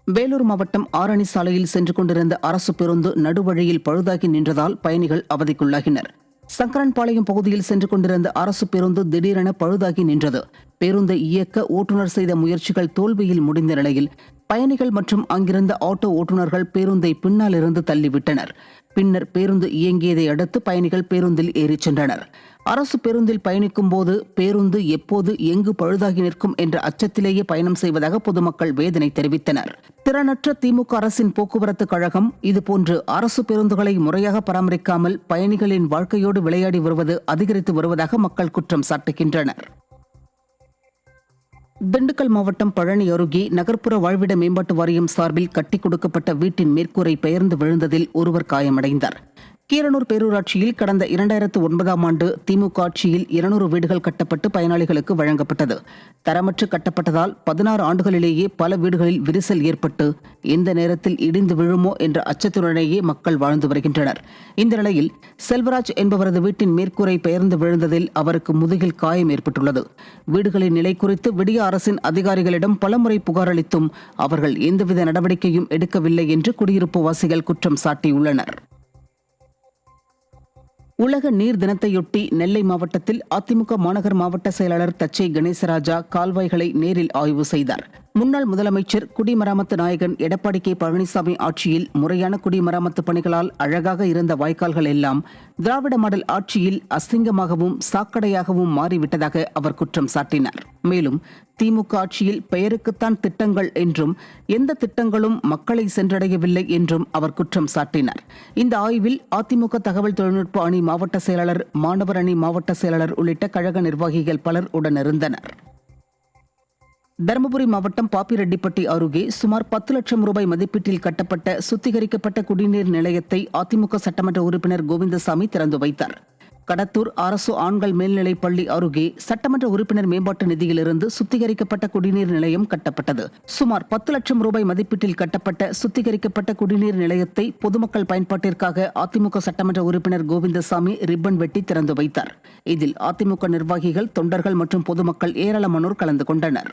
வேலூர் மாவட்டம் ஆரணி சாலையில் சென்று கொண்டிருந்த அரசு பேருந்து நடுவழியில் பழுதாகி நின்றதால் பயணிகள் அவதிக்குள்ளாகினர். சங்கரன்பாளையம் பகுதியில் சென்று கொண்டிருந்த அரசு பேருந்து திடீரென பழுதாகி நின்றது. பேருந்தை இயக்க ஓட்டுநர் செய்த முயற்சிகள் தோல்வியில் முடிந்த நிலையில் பயணிகள் மற்றும் அங்கிருந்த ஆட்டோ ஓட்டுநர்கள் பேருந்தை பின்னால் இருந்து தள்ளிவிட்டனர். பின்னர் பேருந்து இயங்கியதை அடுத்து பயணிகள் பேருந்தில் ஏறிச் சென்றனர். அரசு பேருந்தில் பயணிக்கும் போது பேருந்து எப்போது எங்கு பழுதாகி நிற்கும் என்ற அச்சத்திலேயே பயணம் செய்வதாக பொதுமக்கள் வேதனை தெரிவித்தனர். திறனற்ற திமுக அரசின் போக்குவரத்து கழகம் இதுபோன்று அரசு பேருந்துகளை முறையாக பராமரிக்காமல் பயணிகளின் வாழ்க்கையோடு விளையாடி வருவது அதிகரித்து வருவதாக மக்கள் குற்றம் சாட்டுகின்றனர். திண்டுக்கல் மாவட்டம் பழனி அருகே நகர்ப்புற வாழ்விட மேம்பாட்டு வாரியம் சார்பில் கட்டிக் கொடுக்கப்பட்ட வீட்டின் மேற்கூரை பெயர்ந்து விழுந்ததில் ஒருவர் காயமடைந்தார். கீரனூர் பேரூராட்சியில் கடந்த 2009ஆம் ஆண்டு திமுக ஆட்சியில் 200 வீடுகள் கட்டப்பட்டு பயனாளிகளுக்கு வழங்கப்பட்டது. தரமற்று கட்டப்பட்டதால் 16 ஆண்டுகளிலேயே பல வீடுகளில் விரிசல் ஏற்பட்டு எந்த நேரத்தில் இடிந்து விழுமோ என்ற அச்சத்துடனேயே மக்கள் வாழ்ந்து வருகின்றனர். இந்த நிலையில் செல்வராஜ் என்பவரது வீட்டின் மேற்கூரை பெயர்ந்து விழுந்ததில் அவருக்கு முதுகில் காயம் ஏற்பட்டுள்ளது. வீடுகளின் நிலை குறித்து விடிய அரசின் அதிகாரிகளிடம் பலமுறை புகார் அளித்தும் அவர்கள் எந்தவித நடவடிக்கையும் எடுக்கவில்லை என்று குடியிருப்பு வாசிகள் குற்றம் சாட்டியுள்ளனர். உலக நீர் தினத்தையொட்டி நெல்லை மாவட்டத்தில் அதிமுக மாநகர் மாவட்ட செயலாளர் தச்சை கணேசராஜா கால்வாய்களை நேரில் ஆய்வு செய்தார். முன்னாள் முதலமைச்சர் குடிமராமத்து நாயகன் எடப்பாடி கே பழனிசாமி ஆட்சியில் முறையான குடிமராமத்து பணிகளால் அழகாக இருந்த வாய்க்கால்கள் எல்லாம் திராவிட மாடல் ஆட்சியில் அசிங்கமாகவும் சாக்கடையாகவும் மாறிவிட்டதாக அவர் குற்றம் சாட்டினார். மேலும் திமுக ஆட்சியில் பெயருக்குத்தான் திட்டங்கள் என்றும் எந்த திட்டங்களும் மக்களை சென்றடையவில்லை என்றும் அவர் குற்றம் சாட்டினார். இந்த ஆய்வில் அதிமுக தகவல் தொழில்நுட்ப அணி மாவட்ட செயலாளர், மாணவர் அணி மாவட்ட செயலாளர் உள்ளிட்ட கழக நிர்வாகிகள் பலர் உடனிருந்தனர். தருமபுரி மாவட்டம் பாப்பிரெட்டிப்பட்டி அருகே சுமார் 10 லட்சம் ரூபாய் மதிப்பீட்டில் கட்டப்பட்ட சுத்திகரிக்கப்பட்ட குடிநீர் நிலையத்தை அதிமுக சட்டமன்ற உறுப்பினர் கோவிந்தசாமி திறந்து வைத்தார். கடத்தூர் அரசு ஆண்கள் மேல்நிலைப் பள்ளி அருகே சட்டமன்ற உறுப்பினர் மேம்பாட்டு நிதியிலிருந்து சுத்திகரிக்கப்பட்ட குடிநீர் நிலையம் கட்டப்பட்டது. சுமார் 10 லட்சம் ரூபாய் மதிப்பீட்டில் கட்டப்பட்ட சுத்திகரிக்கப்பட்ட குடிநீர் நிலையத்தை பொதுமக்கள் பயன்பாட்டிற்காக அதிமுக சட்டமன்ற உறுப்பினர் கோவிந்தசாமி ரிப்பன் வெட்டி திறந்து வைத்தார். இதில் அதிமுக நிர்வாகிகள், தொண்டர்கள் மற்றும் பொதுமக்கள் ஏராளமானோர் கலந்து கொண்டனர்.